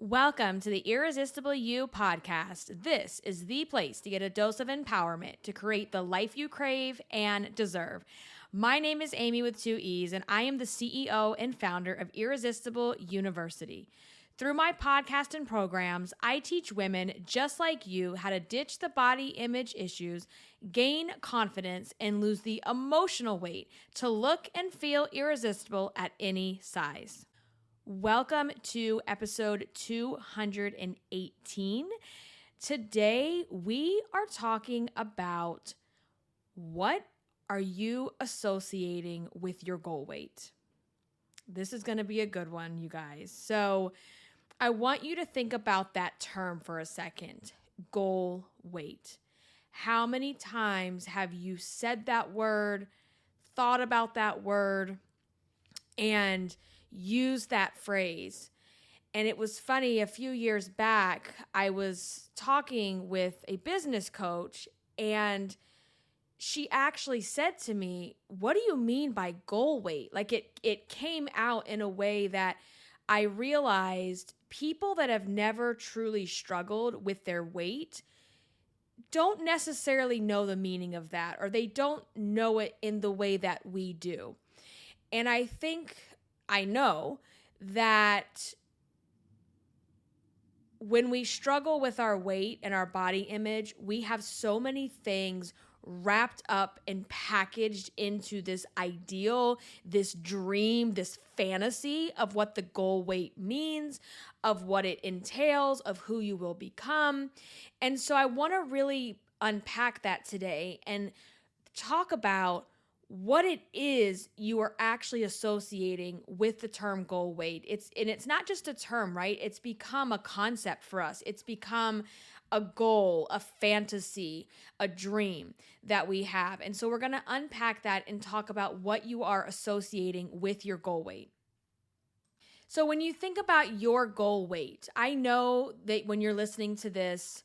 Welcome to the Irresistible You podcast. This is the place to get a dose of empowerment to create the life you crave and deserve. My name is Amy with two E's, and I am the CEO and founder of Irresistible University. Through my podcast and programs, I teach women just like you how to ditch the body image issues, gain confidence, and lose the emotional weight to look and feel irresistible at any size. Welcome to episode 218. Today, we are talking about what are you associating with your goal weight? This is going to be a good one, you guys. So I want you to think about that term for a second, goal weight. How many times have you said that word, thought about that word, and use that phrase? And it was funny, a few years back, I was talking with a business coach, and she actually said to me, "What do you mean by goal weight?" Like it came out in a way that I realized people that have never truly struggled with their weight don't necessarily know the meaning of that, or they don't know it in the way that we do. And I know that when we struggle with our weight and our body image, we have so many things wrapped up and packaged into this ideal, this dream, this fantasy of what the goal weight means, of what it entails, of who you will become. And so I want to really unpack that today and talk about what it is you are actually associating with the term goal weight. It's not just a term, right? It's become a concept for us. It's become a goal, a fantasy, a dream that we have. And so we're going to unpack that and talk about what you are associating with your goal weight. So when you think about your goal weight, I know that when you're listening to this,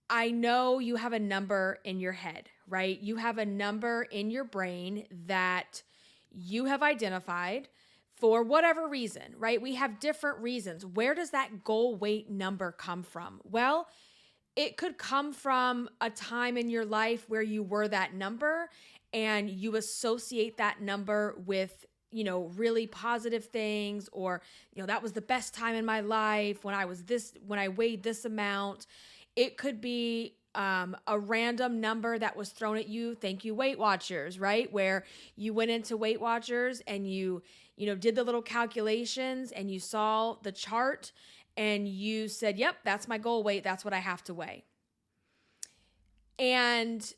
I know you have a number in your head, right? You have a number in your brain that you have identified for whatever reason, right? We have different reasons. Where does that goal weight number come from? Well, it could come from a time in your life where you were that number and you associate that number with really positive things, or, that was the best time in my life when I weighed this amount. It could be a random number that was thrown at you. Thank you, Weight Watchers, right? Where you went into Weight Watchers and you did the little calculations and you saw the chart and you said, yep, that's my goal weight. That's what I have to weigh. And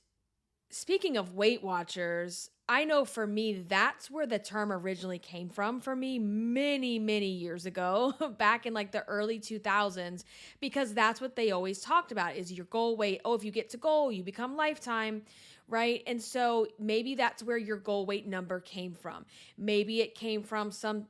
speaking of Weight Watchers, I know for me, that's where the term originally came from for me many, many years ago, back in like the early 2000s, because that's what they always talked about is your goal weight. Oh, if you get to goal, you become lifetime, right? And so maybe that's where your goal weight number came from. Maybe it came from some,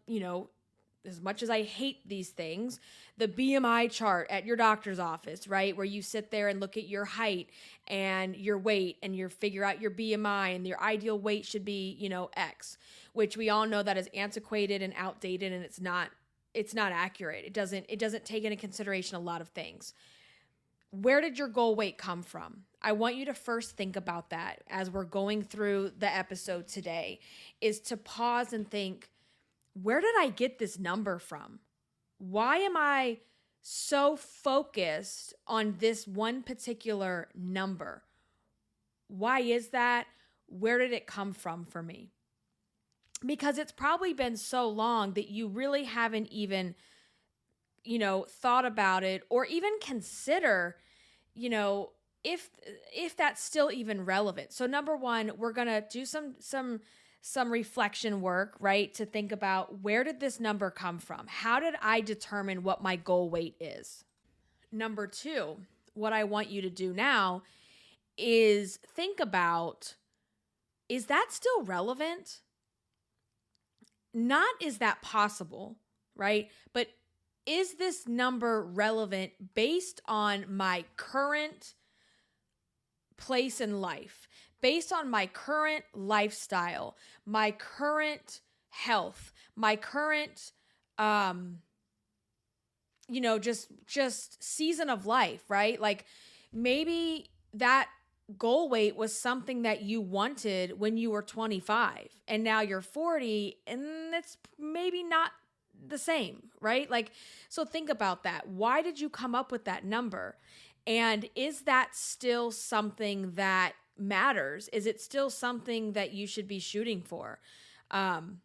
as much as I hate these things, the BMI chart at your doctor's office, right? Where you sit there and look at your height and your weight and you figure out your BMI and your ideal weight should be, X, which we all know that is antiquated and outdated, and it's not accurate. It doesn't take into consideration a lot of things. Where did your goal weight come from? I want you to first think about that as we're going through the episode today, is to pause and think, where did I get this number from? Why am I so focused on this one particular number? Why is that? Where did it come from for me? Because it's probably been so long that you really haven't even, thought about it or even consider, if that's still even relevant. So number one, we're going to do some reflection work, right? To think about, where did this number come from? How did I determine what my goal weight is? Number two, what I want you to do now is think about, is that still relevant? Not is that possible, right? But is this number relevant based on my current place in life? Based on my current lifestyle, my current health, my current just season of life, right? Like maybe that goal weight was something that you wanted when you were 25 and now you're 40 and it's maybe not the same, right? Like, so think about that. Why did you come up with that number? And is that still something that matters? Is it still something that you should be shooting for? And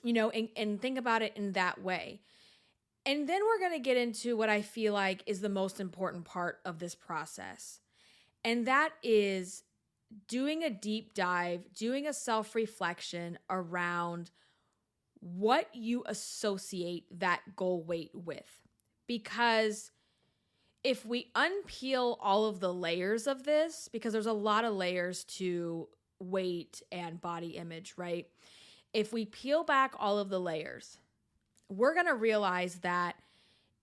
think about it in that way. And then we're going to get into what I feel like is the most important part of this process. And that is doing a deep dive, doing a self-reflection around what you associate that goal weight with. Because if we unpeel all of the layers of this, because there's a lot of layers to weight and body image, right? If we peel back all of the layers, we're going to realize that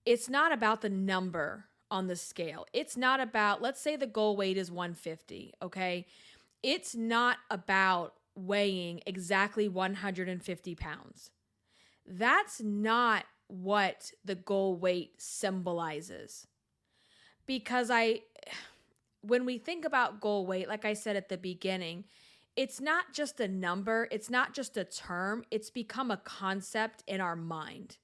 it's not about the number on the scale. It's not about, let's say the goal weight is 150, okay? It's not about weighing exactly 150 pounds. That's not what the goal weight symbolizes. Because when we think about goal weight, like I said at the beginning, it's not just a number, it's not just a term, it's become a concept in our mind.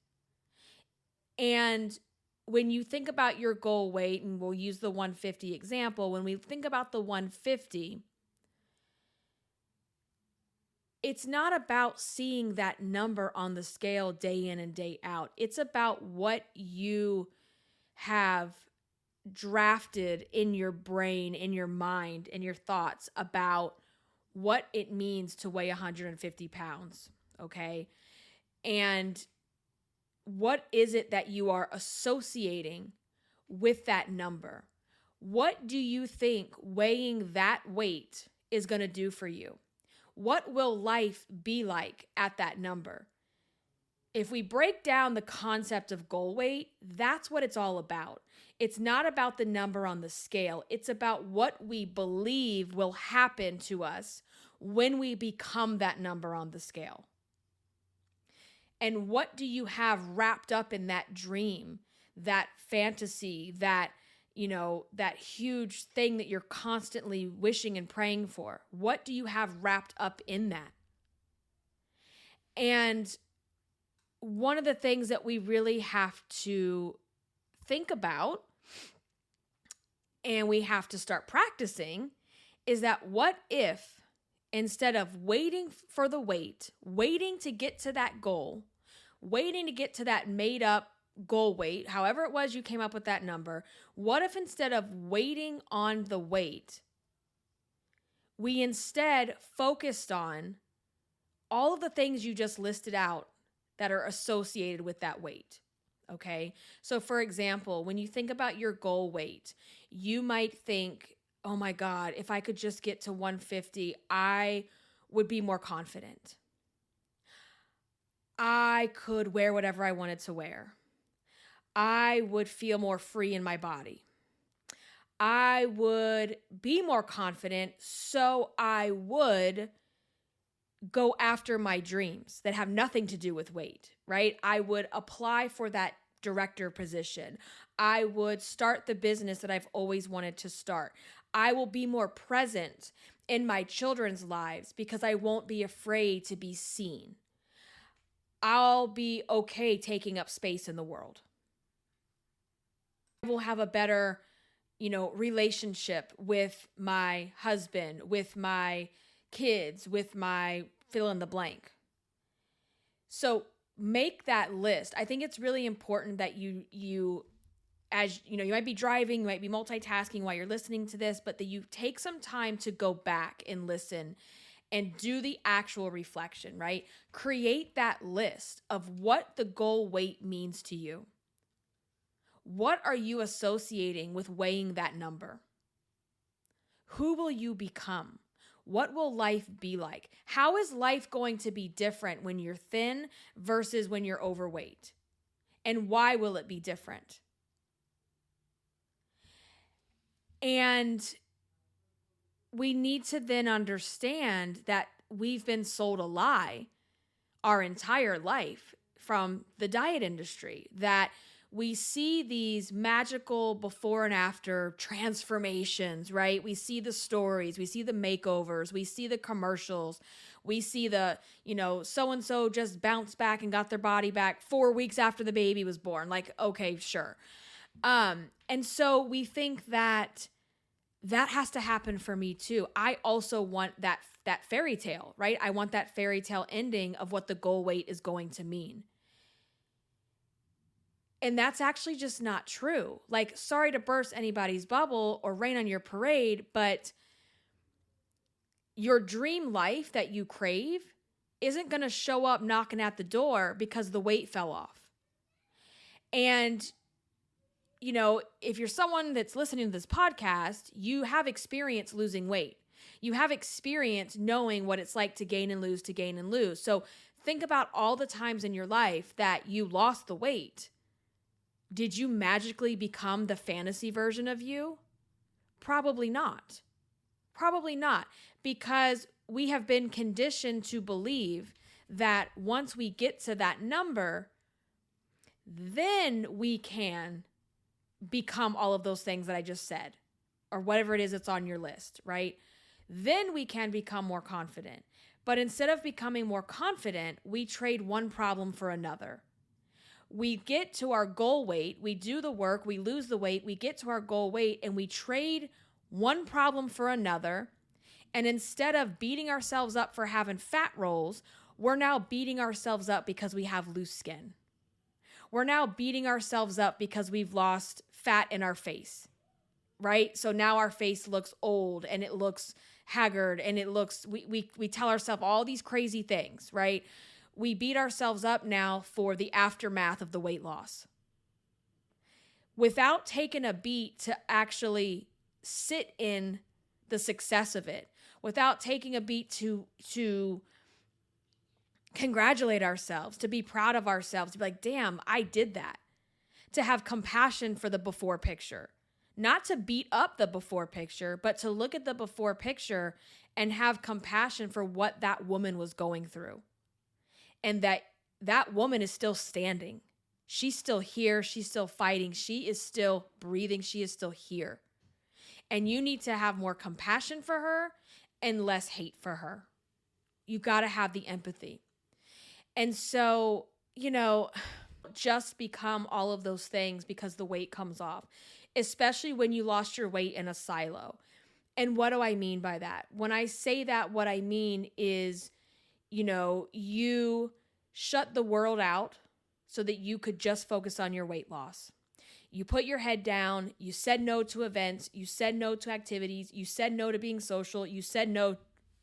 And when you think about your goal weight, and we'll use the 150 example, when we think about the 150, it's not about seeing that number on the scale day in and day out. It's about what you have drafted in your brain, in your mind, in your thoughts about what it means to weigh 150 pounds, okay? And what is it that you are associating with that number? What do you think weighing that weight is going to do for you? What will life be like at that number? If we break down the concept of goal weight, that's what it's all about. It's not about the number on the scale. It's about what we believe will happen to us when we become that number on the scale. And what do you have wrapped up in that dream, that fantasy, that huge thing that you're constantly wishing and praying for? What do you have wrapped up in that? And one of the things that we really have to think about and we have to start practicing is that what if instead of waiting for the weight, waiting to get to that goal, waiting to get to that made up goal weight, however it was you came up with that number, what if instead of waiting on the weight, we instead focused on all of the things you just listed out that are associated with that weight? Okay. So for example, when you think about your goal weight, you might think, oh my God, if I could just get to 150, I would be more confident. I could wear whatever I wanted to wear. I would feel more free in my body. I would be more confident, so I would go after my dreams that have nothing to do with weight, right? I would apply for that director position. I would start the business that I've always wanted to start. I will be more present in my children's lives because I won't be afraid to be seen. I'll be okay taking up space in the world. I will have a better, relationship with my husband, with my kids, with my fill in the blank. So make that list. I think it's really important that you might be driving, you might be multitasking while you're listening to this, but that you take some time to go back and listen and do the actual reflection, right? Create that list of what the goal weight means to you. What are you associating with weighing that number? Who will you become? What will life be like? How is life going to be different when you're thin versus when you're overweight? And why will it be different? And we need to then understand that we've been sold a lie our entire life from the diet industry, that we see these magical before and after transformations, right? We see the stories, we see the makeovers, we see the commercials, we see the, so-and-so just bounced back and got their body back 4 weeks after the baby was born. Like, okay, sure. And so we think that has to happen for me too. I also want that fairy tale, right? I want that fairy tale ending of what the goal weight is going to mean. And that's actually just not true. Like, sorry to burst anybody's bubble or rain on your parade, but your dream life that you crave isn't going to show up knocking at the door because the weight fell off. And, if you're someone that's listening to this podcast, you have experience losing weight. You have experience knowing what it's like to gain and lose. So think about all the times in your life that you lost the weight. Did you magically become the fantasy version of you? Probably not. Probably not, because we have been conditioned to believe that once we get to that number, then we can become all of those things that I just said, or whatever it is that's on your list, right? Then we can become more confident. But instead of becoming more confident, we trade one problem for another. We get to our goal weight, we do the work, we lose the weight, we get to our goal weight, and we trade one problem for another. And instead of beating ourselves up for having fat rolls, we're now beating ourselves up because we have loose skin. We're now beating ourselves up because we've lost fat in our face, right? So now our face looks old and it looks haggard and it looks, we tell ourselves all these crazy things, right? We beat ourselves up now for the aftermath of the weight loss without taking a beat to actually sit in the success of it, without taking a beat to congratulate ourselves, to be proud of ourselves, to be like, damn, I did that. To have compassion for the before picture, not to beat up the before picture, but to look at the before picture and have compassion for what that woman was going through. And that woman is still standing. She's still here. She's still fighting. She is still breathing. She is still here. And you need to have more compassion for her and less hate for her. You got to have the empathy. And so, just become all of those things because the weight comes off, especially when you lost your weight in a silo. And what do I mean by that? When I say that, what I mean is, you shut the world out so that you could just focus on your weight loss. You put your head down, you said no to events, you said no to activities, you said no to being social, you said no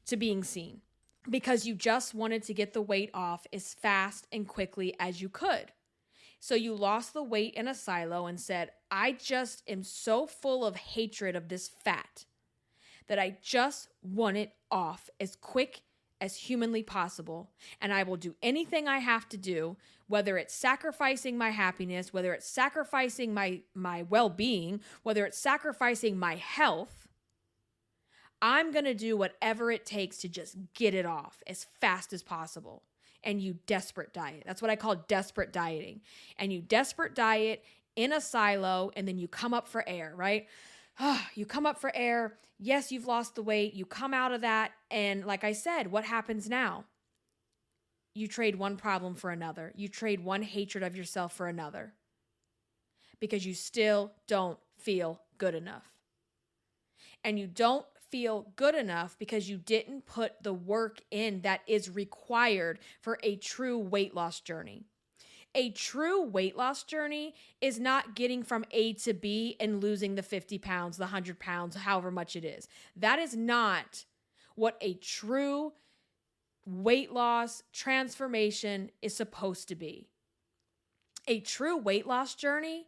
to being seen because you just wanted to get the weight off as fast and quickly as you could. So you lost the weight in a silo and said, I just am so full of hatred of this fat that I just want it off as quick as humanly possible. And I will do anything I have to do, whether it's sacrificing my happiness, whether it's sacrificing my well-being, whether it's sacrificing my health. I'm going to do whatever it takes to just get it off as fast as possible. And you desperate diet. That's what I call desperate dieting. And you desperate diet in a silo, and then you come up for air, right? You come up for air. Yes, you've lost the weight. You come out of that. And like I said, what happens now? You trade one problem for another. You trade one hatred of yourself for another because you still don't feel good enough. And you don't feel good enough because you didn't put the work in that is required for a true weight loss journey. A true weight loss journey is not getting from A to B and losing the 50 pounds, the 100 pounds, however much it is. That is not what a true weight loss transformation is supposed to be. A true weight loss journey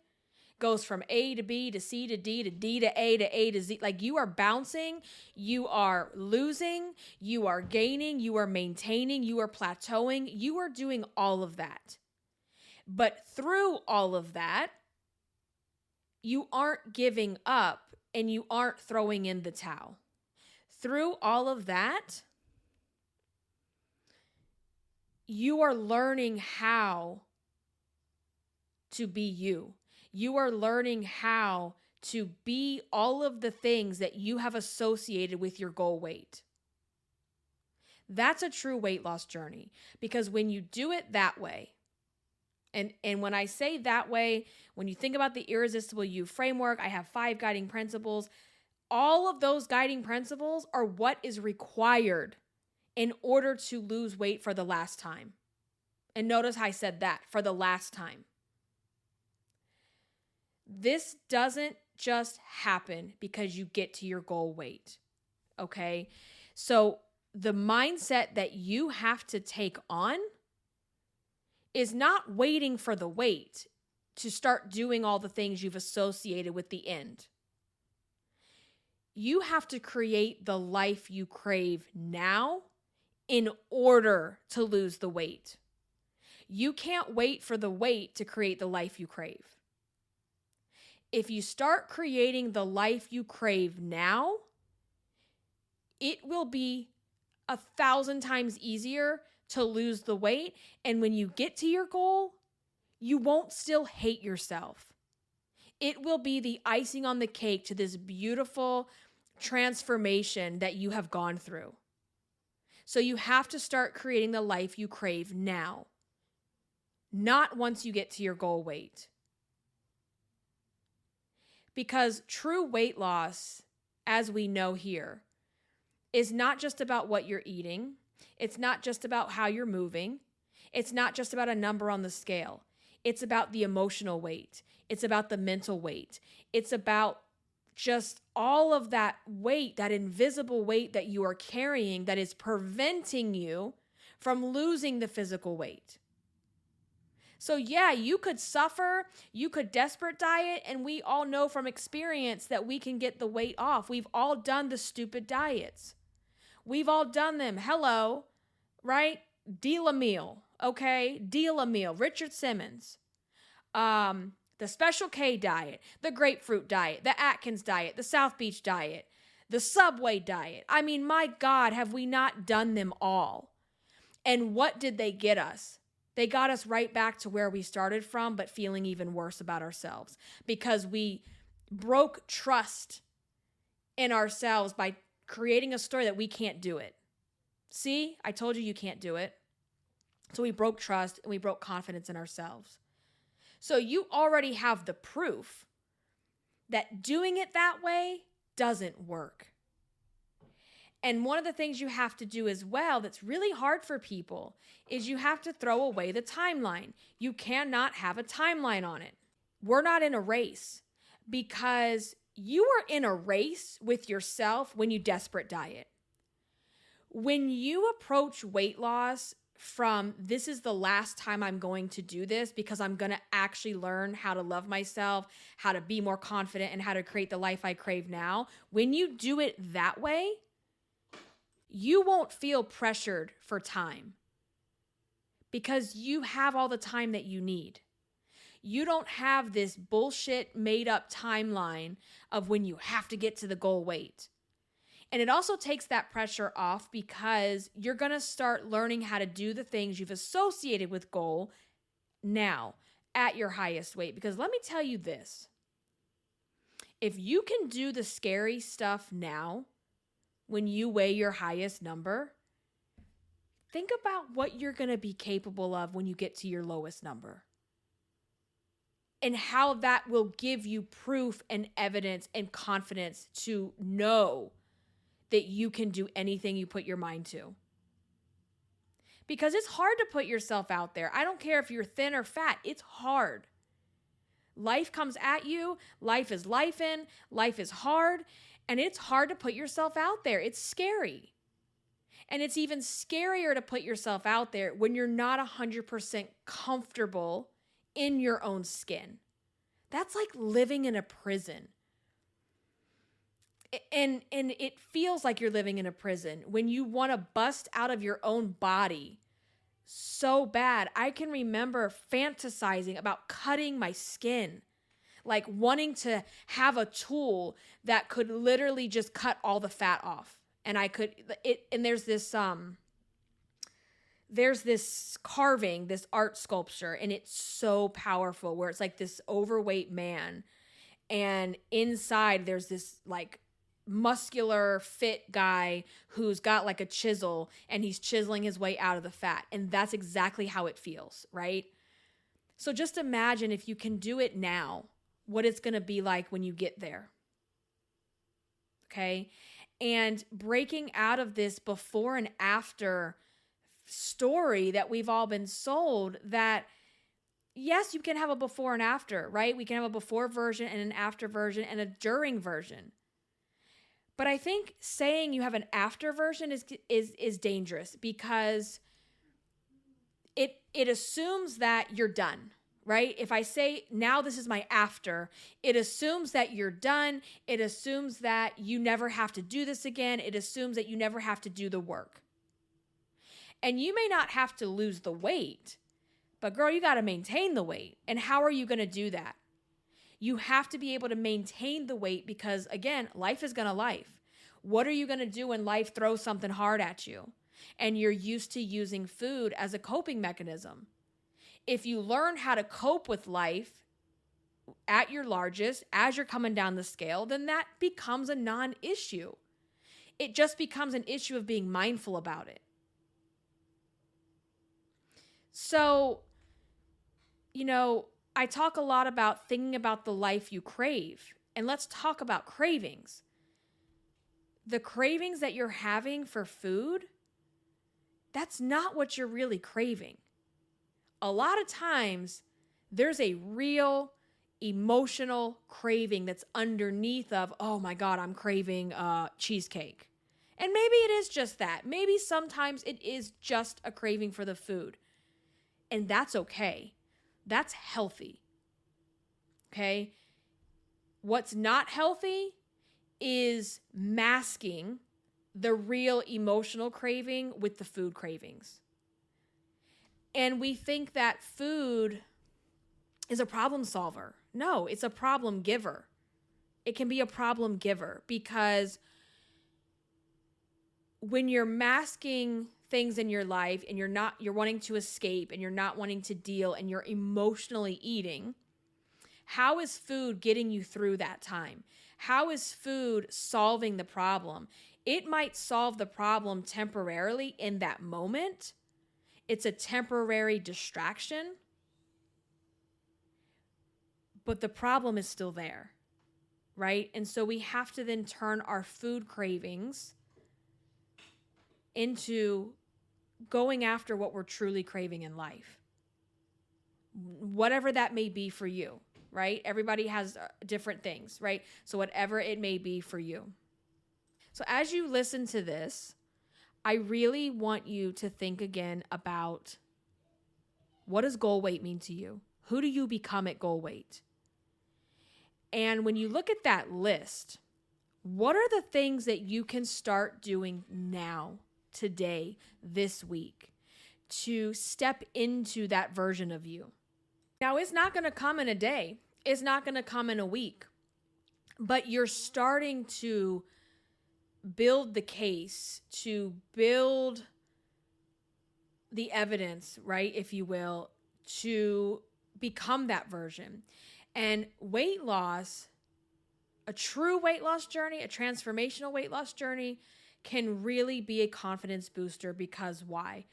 goes from A to B to C to D to D to A to Z. Like you are bouncing, you are losing, you are gaining, you are maintaining, you are plateauing, you are doing all of that. But through all of that, you aren't giving up and you aren't throwing in the towel. Through all of that, you are learning how to be you. You are learning how to be all of the things that you have associated with your goal weight. That's a true weight loss journey, because when you do it that way, and when I say that way, when you think about the Irresistible You framework, I have 5 guiding principles. All of those guiding principles are what is required in order to lose weight for the last time. And notice how I said that, for the last time. This doesn't just happen because you get to your goal weight, okay? So the mindset that you have to take on is not waiting for the weight to start doing all the things you've associated with the end. You have to create the life you crave now in order to lose the weight. You can't wait for the weight to create the life you crave. If you start creating the life you crave now, it will be 1,000 times easier to lose the weight. And when you get to your goal, you won't still hate yourself. It will be the icing on the cake to this beautiful transformation that you have gone through. So you have to start creating the life you crave now, not once you get to your goal weight. Because true weight loss, as we know here, is not just about what you're eating. It's not just about how you're moving. It's not just about a number on the scale. It's about the emotional weight. It's about the mental weight. It's about just all of that weight, that invisible weight that you are carrying that is preventing you from losing the physical weight. So yeah, you could suffer, you could desperate diet, and we all know from experience that we can get the weight off. We've all done the stupid diets. We've all done them. Hello, right? Deal a meal, okay? Deal a meal. Richard Simmons. The Special K diet, the grapefruit diet, the Atkins diet, the South Beach diet, the Subway diet. I mean, my God, have we not done them all? And what did they get us? They got us right back to where we started from, but feeling even worse about ourselves because we broke trust in ourselves by creating a story that we can't do it. See, I told you can't do it. So we broke trust and we broke confidence in ourselves. So you already have the proof that doing it that way doesn't work. And one of the things you have to do as well that's really hard for people is you have to throw away the timeline. You cannot have a timeline on it. We're not in a race because you are in a race with yourself when you desperate diet. When you approach weight loss from this is the last time I'm going to do this because I'm going to actually learn how to love myself, how to be more confident, and how to create the life I crave now. When you do it that way, you won't feel pressured for time because you have all the time that you need. You don't have this bullshit made up timeline of when you have to get to the goal weight. And it also takes that pressure off because you're going to start learning how to do the things you've associated with goal now at your highest weight. Because let me tell you this, if you can do the scary stuff now when you weigh your highest number, think about what you're going to be capable of when you get to your lowest number. And how that will give you proof and evidence and confidence to know that you can do anything you put your mind to. Because it's hard to put yourself out there. I don't care if you're thin or fat, it's hard. Life comes at you, life is lifing, life is hard, and it's hard to put yourself out there. It's scary. And it's even scarier to put yourself out there when you're not 100% comfortable in your own skin. That's like living in a prison. And it feels like you're living in a prison when you want to bust out of your own body so bad. I can remember fantasizing about cutting my skin, like wanting to have a tool that could literally just cut all the fat off. And I could, and there's this there's this carving, this art sculpture, and it's so powerful where it's like this overweight man, and inside there's this like muscular fit guy who's got like a chisel, and he's chiseling his way out of the fat. And that's exactly how it feels, right? So just imagine if you can do it now, what it's going to be like when you get there. Okay? And breaking out of this before and after story that we've all been sold, that yes, you can have a before and after, right? We can have a before version and an after version and a during version. But I think saying you have an after version is dangerous, because it assumes that you're done, right? If I say now this is my after, it assumes that you're done. It assumes that you never have to do this again. It assumes that you never have to do the work. And you may not have to lose the weight, but girl, you got to maintain the weight. And how are you going to do that? You have to be able to maintain the weight, because again, life is going to life. What are you going to do when life throws something hard at you and you're used to using food as a coping mechanism? If you learn how to cope with life at your largest as you're coming down the scale, then that becomes a non-issue. It just becomes an issue of being mindful about it. So, I talk a lot about thinking about the life you crave. And let's talk about cravings. The cravings that you're having for food, that's not what you're really craving. A lot of times, there's a real emotional craving that's underneath of, oh my God, I'm craving cheesecake. And maybe it is just that. Maybe sometimes it is just a craving for the food. And that's okay. That's healthy. Okay? What's not healthy is masking the real emotional craving with the food cravings. And we think that food is a problem solver. No, it's a problem giver. It can be a problem giver, because when you're masking things in your life and you're wanting to escape and you're not wanting to deal and you're emotionally eating, how is food getting you through that time? How is food solving the problem? It might solve the problem temporarily in that moment. It's a temporary distraction, but the problem is still there, right? And so we have to then turn our food cravings into going after what we're truly craving in life, whatever that may be for you, right? Everybody has different things, right? So whatever it may be for you. So as you listen to this, I really want you to think again about, what does goal weight mean to you? Who do you become at goal weight? And when you look at that list, what are the things that you can start doing now, today, this week, to step into that version of you? Now, it's not going to come in a day. It's not going to come in a week. But you're starting to build the case, to build the evidence, right, if you will, to become that version. And weight loss, a true weight loss journey, a transformational weight loss journey, can really be a confidence booster. Because why?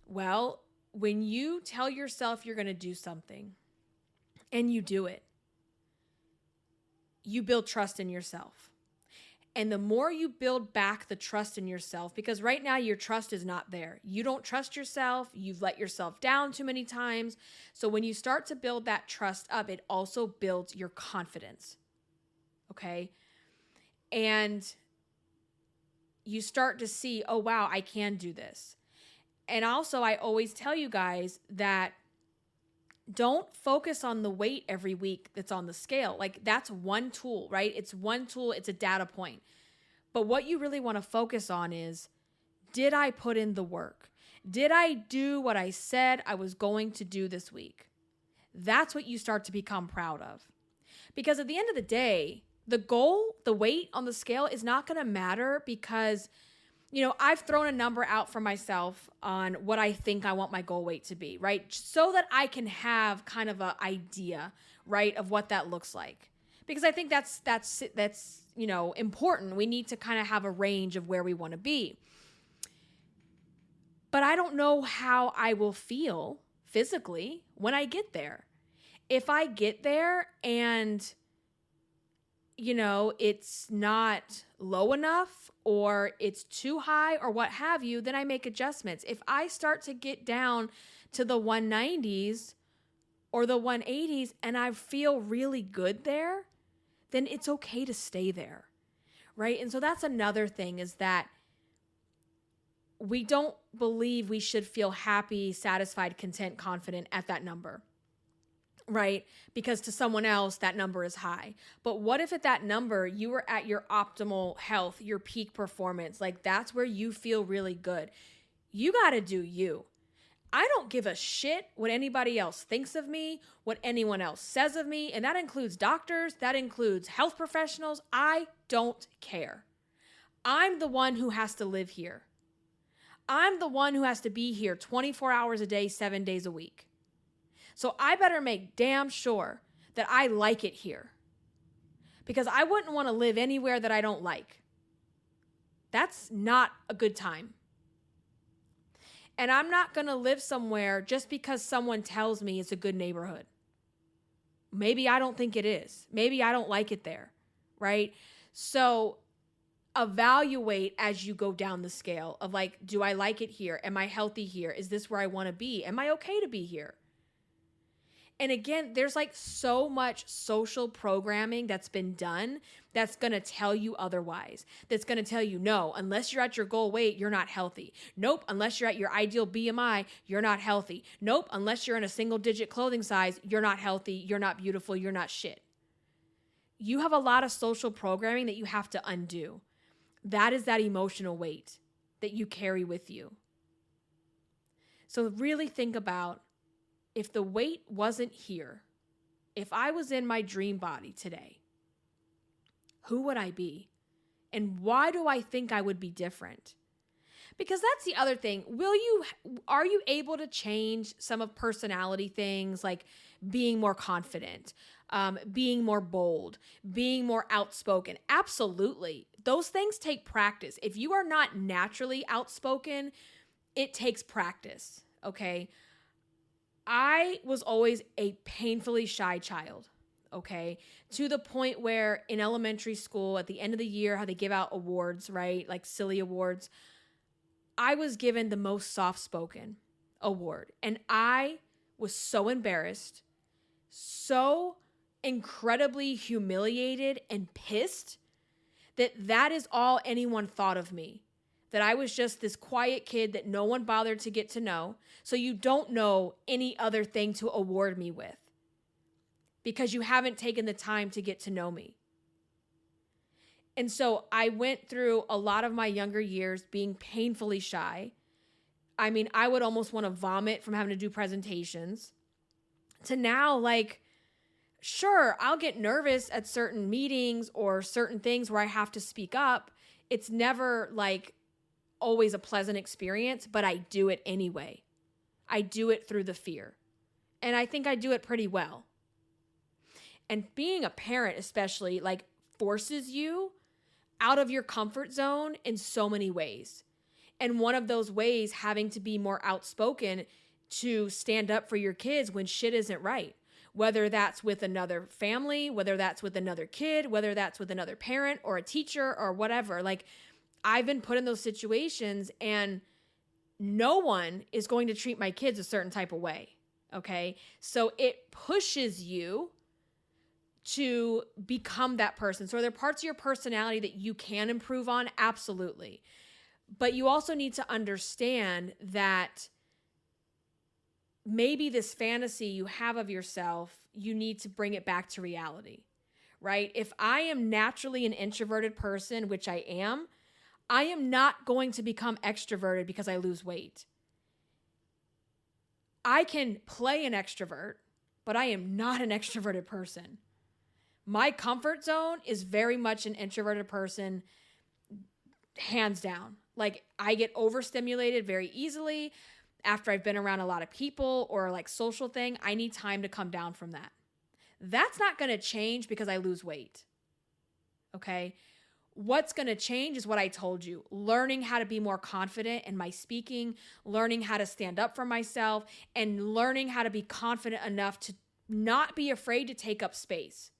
Well, when you tell yourself you're going to do something and you do it, you build trust in yourself. And the more you build back the trust in yourself, because right now your trust is not there. You don't trust yourself. You've let yourself down too many times. So when you start to build that trust up, it also builds your confidence. Okay? And you start to see, oh, wow, I can do this. And also, I always tell you guys that don't focus on the weight every week that's on the scale. Like, that's one tool, right? It's one tool. It's a data point. But what you really want to focus on is, did I put in the work? Did I do what I said I was going to do this week? That's what you start to become proud of. Because at the end of the day, the goal, the weight on the scale is not going to matter, because I've thrown a number out for myself on what I think I want my goal weight to be, right? So that I can have kind of an idea, right, of what that looks like. Because I think that's important. We need to kind of have a range of where we want to be. But I don't know how I will feel physically when I get there. If I get there and it's not low enough or it's too high or what have you, then I make adjustments. If I start to get down to the 190s or the 180s and I feel really good there, then it's okay to stay there, right? And so that's another thing, is that we don't believe we should feel happy, satisfied, content, confident at that number. Right? Because to someone else, that number is high. But what if at that number, you were at your optimal health, your peak performance? Like, that's where you feel really good. You got to do you. I don't give a shit what anybody else thinks of me, what anyone else says of me. And that includes doctors. That includes health professionals. I don't care. I'm the one who has to live here. I'm the one who has to be here 24 hours a day, 7 days a week. So I better make damn sure that I like it here, because I wouldn't want to live anywhere that I don't like. That's not a good time. And I'm not going to live somewhere just because someone tells me it's a good neighborhood. Maybe I don't think it is. Maybe I don't like it there, right? So evaluate as you go down the scale of, like, do I like it here? Am I healthy here? Is this where I want to be? Am I okay to be here? And again, there's like so much social programming that's been done that's going to tell you otherwise. That's going to tell you, no, unless you're at your goal weight, you're not healthy. Nope, unless you're at your ideal BMI, you're not healthy. Nope, unless you're in a single digit clothing size, you're not healthy, you're not beautiful, you're not shit. You have a lot of social programming that you have to undo. That is that emotional weight that you carry with you. So really think about, if the weight wasn't here, if I was in my dream body today, who would I be? And why do I think I would be different? Because that's the other thing. Are you able to change some of personality things, like being more confident, being more bold, being more outspoken? Absolutely. Those things take practice. If you are not naturally outspoken, it takes practice, okay? I was always a painfully shy child, okay? To the point where in elementary school, at the end of the year, how they give out awards, right? Like silly awards. I was given the most soft-spoken award. And I was so embarrassed, so incredibly humiliated and pissed that is all anyone thought of me. That I was just this quiet kid that no one bothered to get to know. So you don't know any other thing to award me with, because you haven't taken the time to get to know me. And so I went through a lot of my younger years being painfully shy. I mean, I would almost want to vomit from having to do presentations, to now, like, sure, I'll get nervous at certain meetings or certain things where I have to speak up. It's never like always a pleasant experience, but I do it anyway. I do it through the fear. And I think I do it pretty well. And being a parent especially, like, forces you out of your comfort zone in so many ways. And one of those ways, having to be more outspoken to stand up for your kids when shit isn't right. Whether that's with another family, whether that's with another kid, whether that's with another parent or a teacher or whatever. Like, I've been put in those situations, and no one is going to treat my kids a certain type of way, okay? So it pushes you to become that person. So are there parts of your personality that you can improve on? Absolutely. But you also need to understand that maybe this fantasy you have of yourself, you need to bring it back to reality, right? If I am naturally an introverted person, which I am not going to become extroverted because I lose weight. I can play an extrovert, but I am not an extroverted person. My comfort zone is very much an introverted person, hands down. Like I get overstimulated very easily after I've been around a lot of people or like social thing. I need time to come down from that. That's not going to change because I lose weight. Okay. What's going to change is what I told you, learning how to be more confident in my speaking, learning how to stand up for myself, and learning how to be confident enough to not be afraid to take up space.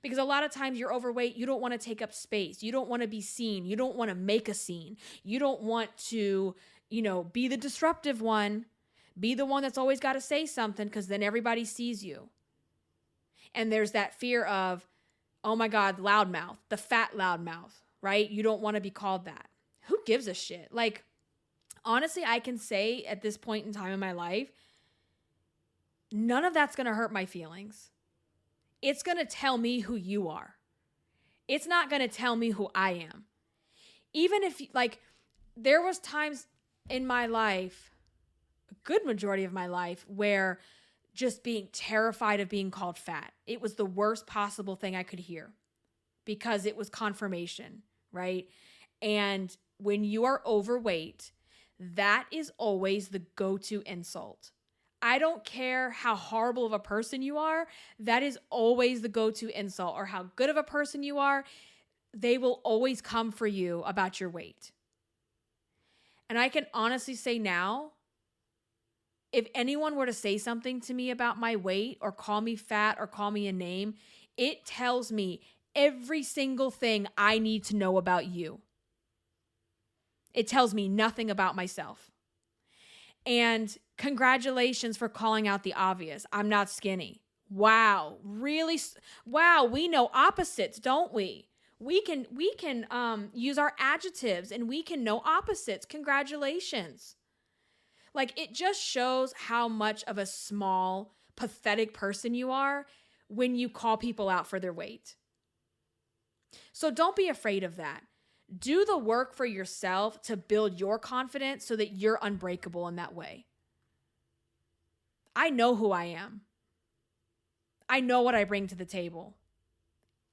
Because a lot of times you're overweight, you don't want to take up space. You don't want to be seen. You don't want to make a scene. You don't want to, be the disruptive one, be the one that's always got to say something because then everybody sees you. And there's that fear of, oh my God, loudmouth, the fat loudmouth, right? You don't want to be called that. Who gives a shit? Like, honestly, I can say at this point in time in my life, none of that's going to hurt my feelings. It's going to tell me who you are. It's not going to tell me who I am. Even if, there was times in my life, a good majority of my life, where just being terrified of being called fat. It was the worst possible thing I could hear because it was confirmation, right? And when you are overweight, that is always the go-to insult. I don't care how horrible of a person you are, that is always the go-to insult, or how good of a person you are, they will always come for you about your weight. And I can honestly say now, if anyone were to say something to me about my weight or call me fat or call me a name, it tells me every single thing I need to know about you. It tells me nothing about myself. And congratulations for calling out the obvious. I'm not skinny. Wow. Really? Wow. We know opposites, don't we? We can use our adjectives and we can know opposites. Congratulations. Like, it just shows how much of a small, pathetic person you are when you call people out for their weight. So don't be afraid of that. Do the work for yourself to build your confidence so that you're unbreakable in that way. I know who I am. I know what I bring to the table.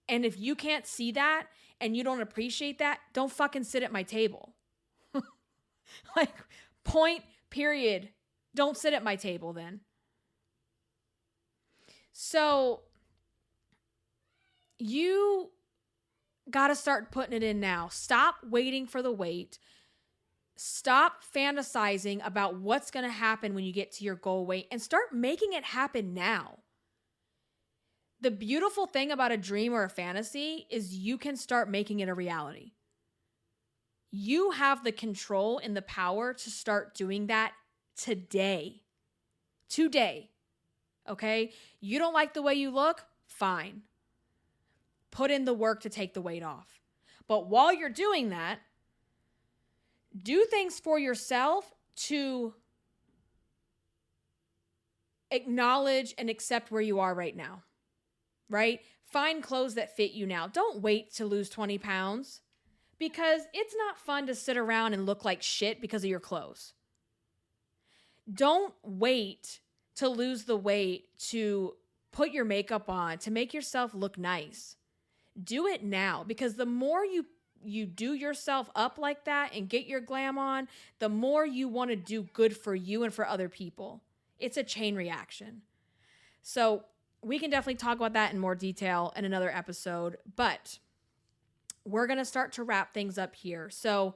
And if you can't see that and you don't appreciate that, don't fucking sit at my table. Point. Period. Don't sit at my table then. So you got to start putting it in now. Stop waiting for the weight. Stop fantasizing about what's going to happen when you get to your goal weight and start making it happen now. The beautiful thing about a dream or a fantasy is you can start making it a reality. You have the control and the power to start doing that today. Today. Okay? You don't like the way you look? Fine. Put in the work to take the weight off. But while you're doing that, do things for yourself to acknowledge and accept where you are right now. Right? Find clothes that fit you now. Don't wait to lose 20 pounds. Because it's not fun to sit around and look like shit because of your clothes. Don't wait to lose the weight to put your makeup on, to make yourself look nice. Do it now, because the more you do yourself up like that and get your glam on, the more you want to do good for you and for other people. It's a chain reaction. So we can definitely talk about that in more detail in another episode, but we're going to start to wrap things up here. So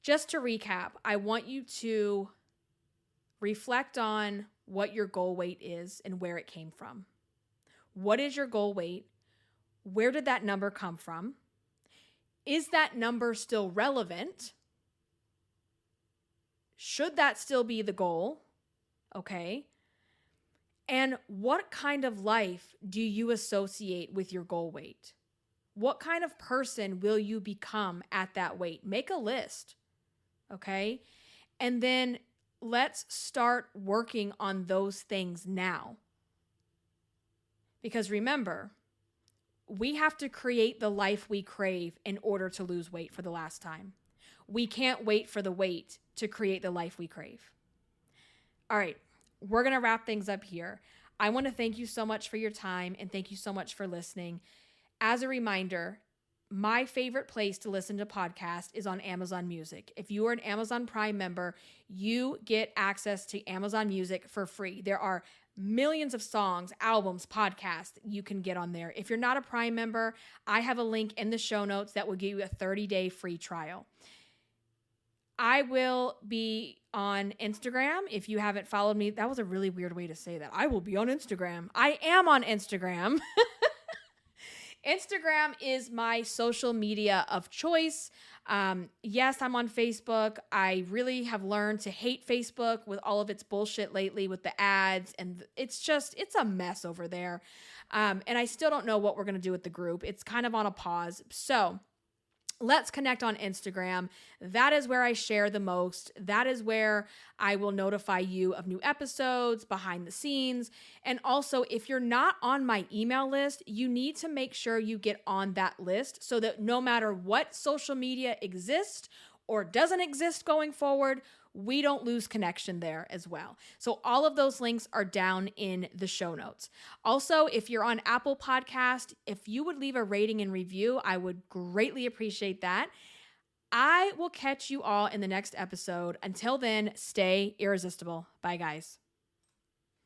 just to recap, I want you to reflect on what your goal weight is and where it came from. What is your goal weight? Where did that number come from? Is that number still relevant? Should that still be the goal? Okay. And what kind of life do you associate with your goal weight? What kind of person will you become at that weight? Make a list, okay? And then let's start working on those things now. Because remember, we have to create the life we crave in order to lose weight for the last time. We can't wait for the weight to create the life we crave. All right, we're going to wrap things up here. I want to thank you so much for your time and thank you so much for listening. As a reminder, my favorite place to listen to podcasts is on Amazon Music. If you are an Amazon Prime member, you get access to Amazon Music for free. There are millions of songs, albums, podcasts you can get on there. If you're not a Prime member, I have a link in the show notes that will give you a 30-day free trial. I will be on Instagram. If you haven't followed me, that was a really weird way to say that. I will be on Instagram. I am on Instagram. Instagram is my social media of choice. Yes, I'm on Facebook. I really have learned to hate Facebook with all of its bullshit lately with the ads. And it's a mess over there. And I still don't know what we're going to do with the group. It's kind of on a pause. So let's connect on Instagram. That is where I share the most. That is where I will notify you of new episodes, behind the scenes. And also, if you're not on my email list, you need to make sure you get on that list so that no matter what social media exists or doesn't exist going forward, we don't lose connection there as well. So all of those links are down in the show notes. Also, if you're on Apple Podcast, if you would leave a rating and review, I would greatly appreciate that. I will catch you all in the next episode. Until then, stay irresistible. Bye, guys.